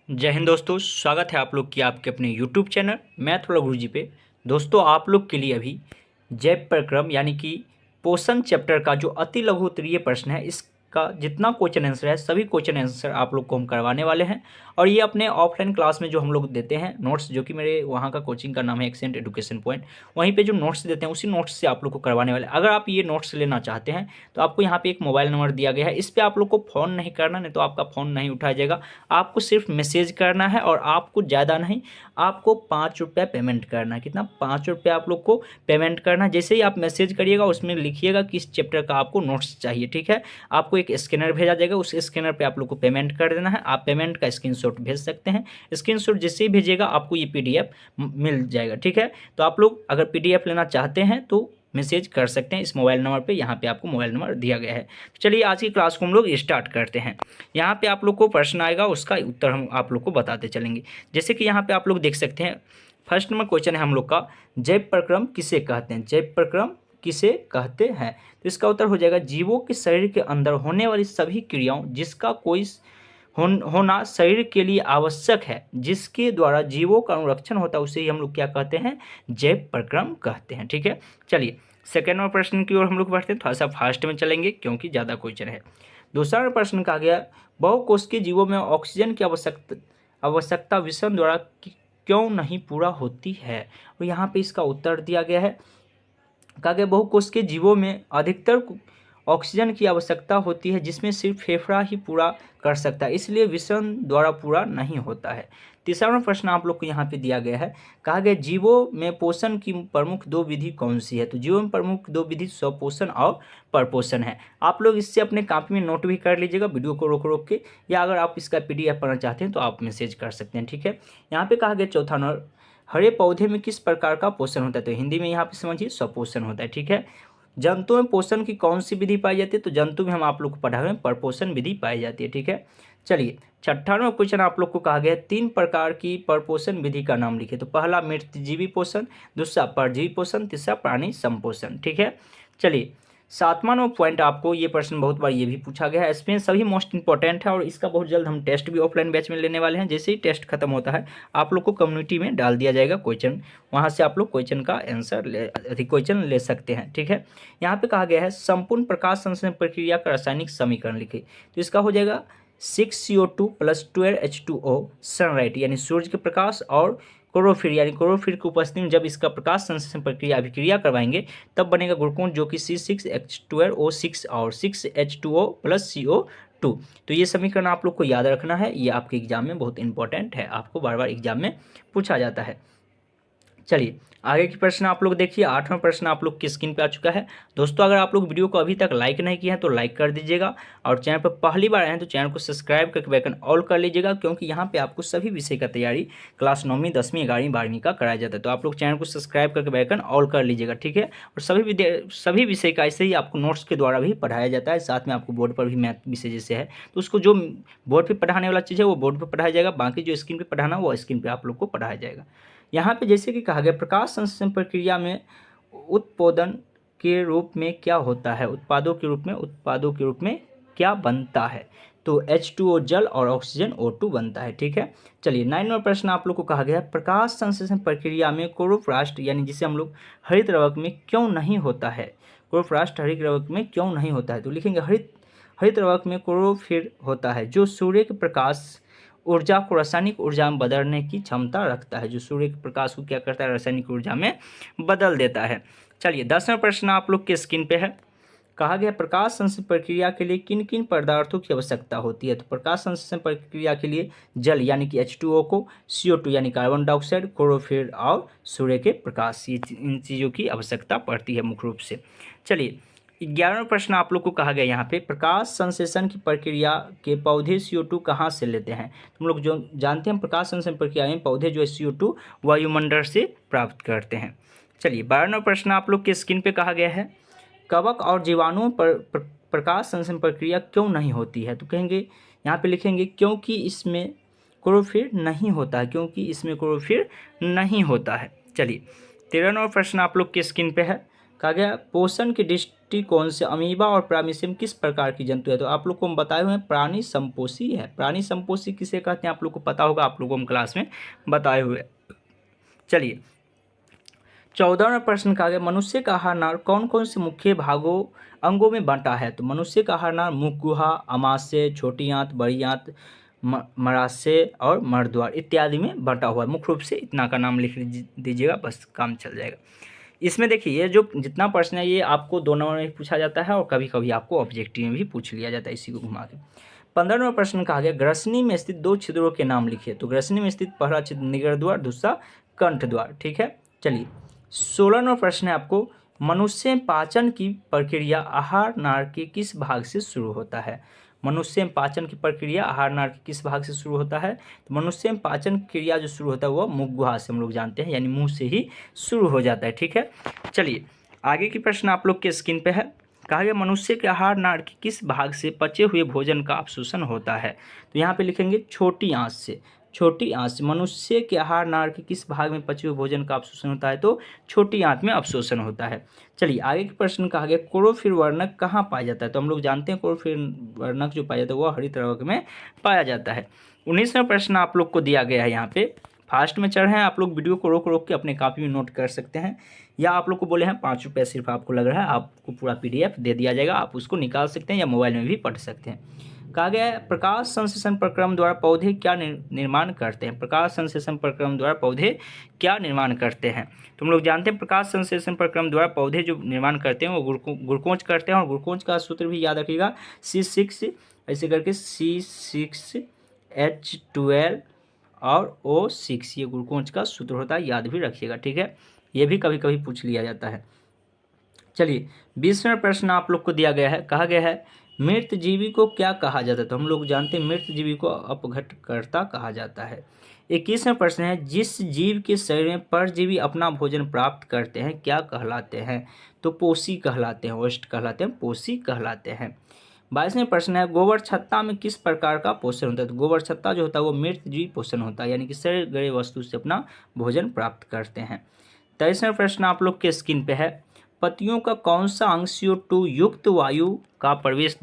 जय हिंद दोस्तों, स्वागत है आप लोग की आपके अपने YouTube चैनल मैथ वाला गुरुजी पे। दोस्तों, आप लोग के लिए अभी जैव प्रक्रम यानी कि पोषण चैप्टर का जो अति लघु उत्तरीय प्रश्न है, इसका जितना क्वेश्चन आंसर है सभी क्वेश्चन आंसर आप लोग को हम करवाने वाले हैं। और ये अपने ऑफलाइन क्लास में जो हम लोग देते हैं नोट्स, जो कि मेरे वहाँ का कोचिंग का नाम है एक्सेंट एजुकेशन पॉइंट, वहीं पे जो नोट्स देते हैं उसी नोट्स से आप लोग को करवाने वाले। अगर आप ये नोट्स लेना चाहते हैं तो आपको यहाँ पे एक मोबाइल नंबर दिया गया है, इस पर आप लोग को फ़ोन नहीं करना, नहीं तो आपका फ़ोन नहीं उठाया जाएगा। आपको सिर्फ मैसेज करना है और आपको ज़्यादा नहीं, आपको 5 रुपये पेमेंट करना है। कितना? 5 रुपये आप लोग को पेमेंट करना है। जैसे ही आप मैसेज करिएगा उसमें लिखिएगा किस चैप्टर का आपको नोट्स चाहिए, ठीक है। आपको एक स्कैनर भेजा जाएगा, उस स्कैनर पे आप लोग को पेमेंट कर देना है। आप पेमेंट का स्क्रीनशॉट भेज सकते हैं। स्क्रीनशॉट जैसे ही भेजिएगा आपको ये PDF मिल जाएगा, ठीक है। तो आप लोग अगर PDF लेना चाहते हैं तो मैसेज कर सकते हैं इस मोबाइल नंबर पे, यहाँ पे आपको मोबाइल नंबर दिया गया है। तो चलिए आज की क्लास को हम लोग स्टार्ट करते हैं। यहाँ पे आप लोग को प्रश्न आएगा, उसका उत्तर हम आप लोग को बताते चलेंगे। जैसे कि यहाँ पे आप लोग देख सकते हैं, फर्स्ट नंबर क्वेश्चन है हम लोग का, जैव प्रक्रम किसे कहते हैं? जैव प्रक्रम किसे कहते हैं? तो इसका उत्तर हो जाएगा, जीवों के शरीर के अंदर होने वाली सभी क्रियाओं जिसका कोई होना शरीर के लिए आवश्यक है, जिसके द्वारा जीवों का अनुरक्षण होता है, उसे ही हम लोग क्या कहते हैं? जैव प्रक्रम कहते हैं, ठीक है। चलिए सेकेंड नंबर प्रश्न की ओर हम लोग बढ़ते हैं। थोड़ा सा फास्ट में चलेंगे क्योंकि ज़्यादा क्वेश्चन है। दूसरा नंबर प्रश्न कहा गया, बहुकोशिकीय जीवों में ऑक्सीजन की आवश्यकता विषम द्वारा क्यों नहीं पूरा होती है? और यहाँ पे इसका उत्तर दिया गया है। कहा गया बहुकोशिकीय जीवों में अधिकतर ऑक्सीजन की आवश्यकता होती है, जिसमें सिर्फ फेफड़ा ही पूरा कर सकता है, इसलिए विषम द्वारा पूरा नहीं होता है। तीसरा प्रश्न आप लोग को यहाँ पे दिया गया है। कहा गया जीवों में पोषण की प्रमुख 2 विधि कौन सी है? तो जीवों में प्रमुख 2 विधि स्वपोषण और परपोषण है। आप लोग इससे अपने कॉपी में नोट भी कर लीजिएगा वीडियो को रोक रोक के, या अगर आप इसका PDF पढ़ना चाहते हैं तो आप मैसेज कर सकते हैं, ठीक है। यहाँ पे कहा गया चौथा नंबर, हरे पौधे में किस प्रकार का पोषण होता है? तो हिंदी में यहाँ पे समझिए स्वपोषण होता है, ठीक है। जंतुओं में पोषण की कौन सी विधि पाई जाती है? तो जंतु में हम आप लोग को पढ़ा हुए परपोषण विधि पाई जाती है, ठीक है। चलिए छठा नंबर क्वेश्चन आप लोग को कहा गया है, 3 प्रकार की परपोषण विधि का नाम लिखिए। तो पहला मृतजीवी पोषण, दूसरा परजीवी पोषण, तीसरा प्राणी संपोषण, ठीक है। चलिए सातवां नंबर पॉइंट, आपको ये प्रश्न बहुत बार ये भी पूछा गया है, इसमें सभी मोस्ट इंपॉर्टेंट है और इसका बहुत जल्द हम टेस्ट भी ऑफलाइन बैच में लेने वाले हैं। जैसे ही टेस्ट खत्म होता है आप लोग को कम्युनिटी में डाल दिया जाएगा क्वेश्चन, वहाँ से आप लोग क्वेश्चन का आंसर क्वेश्चन ले सकते हैं, ठीक है। यहाँ पे कहा गया है संपूर्ण प्रकाश संश्लेषण प्रक्रिया का रासायनिक समीकरण लिखिए। तो इसका हो जाएगा 6CO2 + 12H2O सनलाइट यानी सूर्य के प्रकाश और क्लोरोफिल यानी क्लोरोफिल की उपस्थिति में जब इसका प्रकाश संश्लेषण प्रक्रिया अभिक्रिया करवाएंगे तब बनेगा ग्लूकोन, जो कि C6H12O6 और 6H2O + CO2। तो ये समीकरण आप लोग को याद रखना है, ये आपके एग्जाम में बहुत इंपॉर्टेंट है, आपको बार बार एग्जाम में पूछा जाता है। चलिए आगे की प्रश्न आप लोग देखिए। आठवां प्रश्न आप लोग की स्क्रीन पे आ चुका है। दोस्तों अगर आप लोग वीडियो को अभी तक लाइक नहीं किए हैं तो लाइक कर दीजिएगा, और चैनल पर पहली बार आए हैं तो चैनल को सब्सक्राइब करके बेल आइकन ऑल कर लीजिएगा, क्योंकि यहाँ पे आपको सभी विषय का तैयारी क्लास 9वीं 10वीं 11वीं 12वीं का कराया जाता है। तो आप लोग चैनल को सब्सक्राइब करके बेल आइकन ऑल कर लीजिएगा, ठीक है। और सभी विषय का ऐसे ही आपको नोट्स के द्वारा भी पढ़ाया जाता है, साथ में आपको बोर्ड पर भी मैथ विषय जैसे है तो उसको जो बोर्ड पर पढ़ाने वाला चीज़ है वो बोर्ड पर पढ़ाया जाएगा, बाकी जो स्क्रीन पर पढ़ाना वो स्क्रीन पर आप लोग को पढ़ाया जाएगा। यहाँ पे जैसे कि कहा गया प्रकाश संश्लेषण प्रक्रिया में उत्पादन के रूप में क्या होता है? उत्पादों के रूप में क्या बनता है? तो H2O जल और ऑक्सीजन O2 बनता है, ठीक है। चलिए 9 नंबर प्रश्न आप लोग को कहा गया है, प्रकाश संश्लेषण प्रक्रिया में क्लोरोप्लास्ट यानी जिसे हम लोग हरित द्रवक में क्यों नहीं होता है? क्लोरोप्लास्ट हरित द्रवक में क्यों नहीं होता है? तो लिखेंगे हरित द्रवक में क्लोरोफिल होता है, जो सूर्य के प्रकाश ऊर्जा को रासायनिक ऊर्जा में बदलने की क्षमता रखता है, जो सूर्य के प्रकाश को क्या करता है? रासायनिक ऊर्जा में बदल देता है। चलिए 10वां प्रश्न आप लोग के स्क्रीन पे है। कहा गया प्रकाश संश्लेषण प्रक्रिया के लिए किन किन पदार्थों की आवश्यकता होती है? तो प्रकाश संश्लेषण प्रक्रिया के लिए जल यानी कि H2O को, CO2 यानी कार्बन डाइऑक्साइड, क्लोरोफिल और सूर्य के प्रकाश, ये इन चीज़ों की आवश्यकता पड़ती है मुख्य रूप से। चलिए 11वां प्रश्न आप लोग को कहा गया यहाँ पे, प्रकाश संश्लेषण की प्रक्रिया के पौधे CO2 कहाँ से लेते हैं? तुम लोग जो जानते हैं प्रकाश संश्लेषण प्रक्रिया में पौधे जो है CO2 वायुमंडल से प्राप्त करते हैं। चलिए 12वां प्रश्न आप लोग के स्क्रीन पे कहा गया है, कवक और जीवाणुओं पर प्रकाश संश्लेषण प्रक्रिया क्यों नहीं होती है? तो कहेंगे यहाँ पे लिखेंगे क्योंकि इसमें क्लोरोफिल नहीं होता है, क्योंकि इसमें क्लोरोफिल नहीं होता है। चलिए 13वां प्रश्न आप लोग के स्क्रीन पे है, कहा गया पोषण के दृष्टिकोण से अमीबा और प्रामीशियम किस प्रकार की जंतु है? तो आप लोग को हम बताए हुए हैं प्राणी संपोषी है। प्राणी संपोषी किसे कहते हैं आप लोग को पता होगा, आप लोग को हम क्लास में बताए हुए। चलिए 14वां प्रश्न कहा गया मनुष्य का आहार नार कौन कौन से मुख्य अंगों में बांटा है? तो मनुष्य का आहार नार मुख गुहा, अमाशय, छोटी आंत, बड़ी आंत, मराशय और मर्द्वार इत्यादि में बांटा हुआ है। मुख्य रूप से इतना का नाम लिख दीजिएगा, बस काम चल जाएगा। इसमें देखिए ये जो जितना प्रश्न है ये आपको 2 नंबर में पूछा जाता है और कभी कभी आपको ऑब्जेक्टिव में भी पूछ लिया जाता है इसी को घुमा के। 15वां प्रश्न कहा गया ग्रसनी में स्थित 2 छिद्रों के नाम लिखिए। तो ग्रसनी में स्थित पहला छिद्र निगर द्वार, दूसरा कंठ द्वार। ठीक है, चलिए 16वां प्रश्न है आपको मनुष्य में पाचन की प्रक्रिया आहार नार के किस भाग से शुरू होता है? मनुष्य में पाचन की प्रक्रिया आहार नार के किस भाग से शुरू होता है? तो मनुष्य में पाचन क्रिया जो शुरू होता है वह मुख गुहा से हम लोग जानते हैं, यानी मुंह से ही शुरू हो जाता है। ठीक है, चलिए आगे की प्रश्न आप लोग के स्क्रीन पे है। कहा गया मनुष्य के आहार नार के किस भाग से पचे हुए भोजन का अवशोषण होता है? तो यहाँ पे लिखेंगे छोटी आंत से। छोटी आंत से मनुष्य के आहार नार के किस भाग में पचे हुए भोजन का अवशोषण होता है? तो छोटी आंत में अवशोषण होता है। चलिए आगे के प्रश्न कहा गया क्लोरोफिल वर्णक कहाँ पाया जाता है? तो हम लोग जानते हैं क्लोरोफिल वर्णक जो पाया जाता है वह हरित वर्ग में पाया जाता है। 19वां प्रश्न आप लोग को दिया गया है, यहाँ पे फास्ट में चढ़ हैं आप लोग, वीडियो को रोक रोक के अपने कॉपी में नोट कर सकते हैं, या आप लोग को बोले हैं 5 रुपये सिर्फ आपको लग रहा है, आपको पूरा PDF दे दिया जाएगा, आप उसको निकाल सकते हैं या मोबाइल में भी पढ़ सकते हैं। कहा गया है प्रकाश संश्लेषण प्रक्रम द्वारा पौधे क्या निर्माण करते हैं? प्रकाश संश्लेषण प्रक्रम द्वारा पौधे क्या निर्माण करते हैं? तो हम लोग जानते हैं प्रकाश संश्लेषण प्रक्रम द्वारा पौधे जो निर्माण करते हैं वो ग्लूकोज करते हैं, और ग्लूकोज का सूत्र भी याद रखिएगा C6 ऐसे करके C6H12 और O6 ये ग्लूकोज का सूत्र होता है, याद भी रखिएगा। ठीक है, ये भी कभी कभी पूछ लिया जाता है। चलिए 20वां प्रश्न आप लोग को दिया गया है। कहा गया है मृत जीवी को क्या कहा जाता है? तो हम लोग जानते हैं मृत जीवी को अपघटकर्ता कहा जाता है। 21वां प्रश्न है जिस जीव के शरीर में परजीवी अपना भोजन प्राप्त करते हैं क्या कहलाते हैं? तो पोषी कहलाते हैं, होस्ट कहलाते हैं, पोषी कहलाते हैं। 22वां प्रश्न है गोबर छत्ता में किस प्रकार का पोषण होता है? तो गोबर छत्ता जो होता है वो मृत जीव पोषण होता है, यानी कि शरीर गए वस्तु से अपना भोजन प्राप्त करते हैं। 23वां प्रश्न आप लोग के स्क्रीन पे है पत्तियों का कौन सा अंग CO2 युक्त वायु का प्रवेश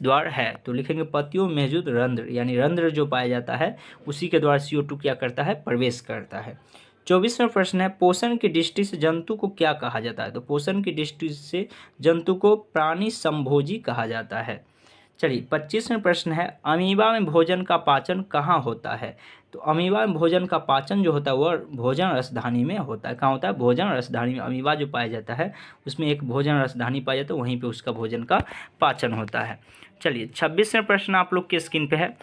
द्वार है? तो लिखेंगे पत्तियों में मौजूद रंध्र, यानी रंध्र जो पाया जाता है उसी के द्वारा CO2 क्या करता है? प्रवेश करता है। 24वां प्रश्न है पोषण की दृष्टि से जंतु को क्या कहा जाता है? तो पोषण की दृष्टि से जंतु को प्राणी संभोजी कहा जाता है। चलिए 25वां प्रश्न है अमीबा में भोजन का पाचन कहाँ होता है? तो अमीबा में भोजन का पाचन जो होता है वह भोजन रसधानी में होता है। कहाँ होता है? भोजन रसधानी में। अमीबा जो पाया जाता है उसमें एक भोजन रसधानी पाया जाता है, वहीं पे उसका भोजन का पाचन होता है। चलिए 26वां प्रश्न आप लोग के स्क्रीन पे है।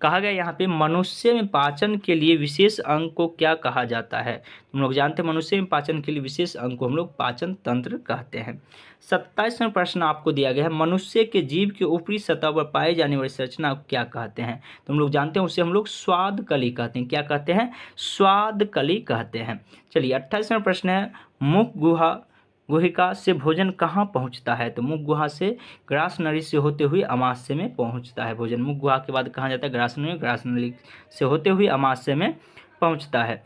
कहा गया यहाँ पे मनुष्य में पाचन के लिए विशेष अंग को क्या कहा जाता है? हम लोग जानते हैं मनुष्य में पाचन के लिए विशेष अंग को हम लोग पाचन तंत्र कहते हैं। 27वां प्रश्न आपको दिया गया है मनुष्य के जीभ के ऊपरी सतह पर पाए जाने वाली संरचना को क्या कहते हैं? तो हम लोग जानते हैं उसे हम लोग स्वाद कली कहते हैं। क्या कहते हैं? स्वाद कली कहते हैं। चलिए 28वां प्रश्न है मुख गुहिका से भोजन कहाँ पहुँचता है? तो मुख गुहा से ग्रास नली से होते हुए अमाशय में पहुँचता है भोजन। मुख गुहा के बाद कहाँ जाता है? ग्रास नली से होते हुए अमाशय में पहुँचता है।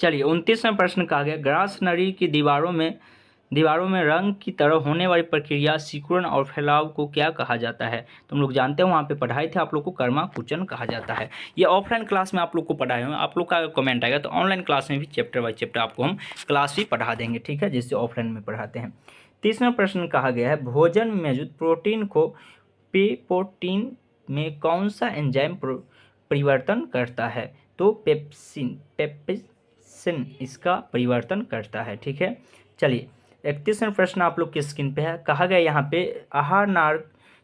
चलिए 29वां प्रश्न कहा गया ग्रास नली की दीवारों में रंग की तरह होने वाली प्रक्रिया सिकुड़न और फैलाव को क्या कहा जाता है? तो हम लोग जानते हैं वहाँ पे पढ़ाए थे आप लोग को कर्माकुचन कहा जाता है। ये ऑफलाइन क्लास में आप लोग को पढ़ाए हुए, आप लोग का कमेंट आएगा तो ऑनलाइन क्लास में भी चैप्टर बाय चैप्टर आपको हम क्लास भी पढ़ा देंगे। ठीक है, जिससे ऑफलाइन में पढ़ाते हैं। 30वां प्रश्न कहा गया है भोजन में मौजूद प्रोटीन को पेप्टोन में कौन सा एंजाइम परिवर्तन करता है? तो पेप्सिन इसका परिवर्तन करता है। ठीक है, चलिए 31वां प्रश्न आप लोग की स्क्रीन पे है। कहा गया यहाँ पे आहार नार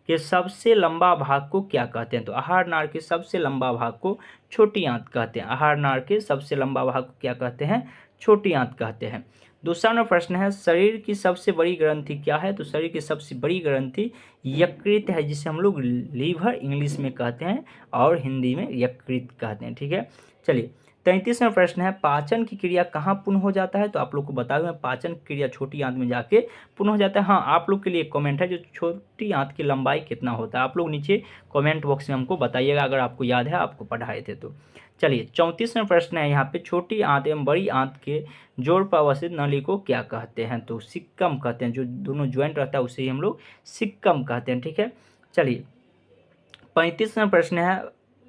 के सबसे लंबा भाग को क्या कहते हैं? तो आहार नार के सबसे लंबा भाग को छोटी आंत कहते हैं। आहार नार के सबसे लंबा भाग को क्या कहते हैं? छोटी आंत कहते हैं। दूसरा प्रश्न है शरीर की सबसे बड़ी ग्रंथि क्या है? तो शरीर की सबसे बड़ी ग्रंथि यकृत है, जिसे हम लोग लीवर इंग्लिश में कहते हैं और हिंदी में यकृत कहते हैं। ठीक है, चलिए 33वां प्रश्न है, पाचन की क्रिया कहाँ पूर्ण हो जाता है? तो आप लोग को बताया हुआ है पाचन की क्रिया छोटी आंत में जाके पूर्ण हो जाता है। हाँ, आप लोग के लिए एक कमेंट है, जो छोटी आंत की लंबाई कितना होता है? आप लोग नीचे कमेंट बॉक्स में हमको बताइएगा, अगर आपको याद है, आपको पढ़ाए थे तो। चलिए 34वां प्रश्न है यहाँ पे, छोटी आंत एवं बड़ी आंत के जोड़ पर अवस्थित नली को क्या कहते हैं? तो सिक्कम कहते हैं। जो दोनों ज्वाइंट रहता है उसे ही हम लोग सिक्कम कहते हैं। ठीक है, चलिए 35वां प्रश्न है,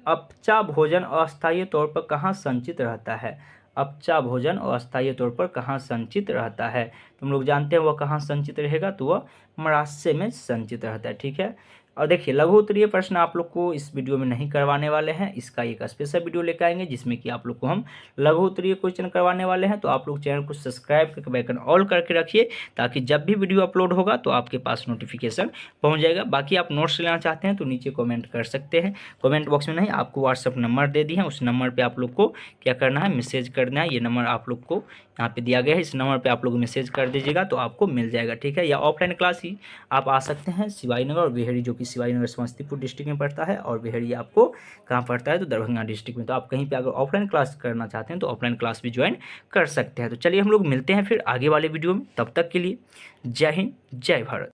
अपचा भोजन अस्थायी तौर पर कहाँ संचित रहता है? अपचा भोजन अस्थायी तौर पर कहाँ संचित रहता है? तुम लोग जानते हैं वह कहाँ संचित रहेगा, तो वह मरास्य में संचित रहता है। ठीक है, और देखिए लघु उत्तरीय प्रश्न आप लोग को इस वीडियो में नहीं करवाने वाले हैं, इसका एक स्पेशल वीडियो लेकर आएंगे जिसमें कि आप लोग को हम लघु उत्तरीय क्वेश्चन करवाने वाले हैं। तो आप लोग चैनल को सब्सक्राइब करके बेल आइकन ऑल करके रखिए, ताकि जब भी वीडियो अपलोड होगा तो आपके पास नोटिफिकेशन पहुंच जाएगा। बाकी आप नोट्स लेना चाहते हैं तो नीचे कमेंट कर सकते हैं, कमेंट बॉक्स में नहीं, आपको व्हाट्सअप नंबर दे दिए हैं, उस नंबर पर आप लोग को क्या करना है, मैसेज करना है। ये नंबर आप लोग को यहाँ पे दिया गया है, इस नंबर पे आप लोग मैसेज कर दीजिएगा तो आपको मिल जाएगा। ठीक है, या ऑफलाइन क्लास ही आप आ सकते हैं शिवाजी नगर और बिहारी, जो कि शिवाजी नगर समस्तीपुर डिस्ट्रिक्ट में पड़ता है, और बिहारी आपको कहाँ पड़ता है, तो दरभंगा डिस्ट्रिक्ट में। तो आप कहीं पे अगर ऑफलाइन क्लास करना चाहते हैं तो ऑफलाइन क्लास भी ज्वाइन कर सकते हैं। तो चलिए हम लोग मिलते हैं फिर आगे वाले वीडियो में, तब तक के लिए जय हिंद, जय भारत।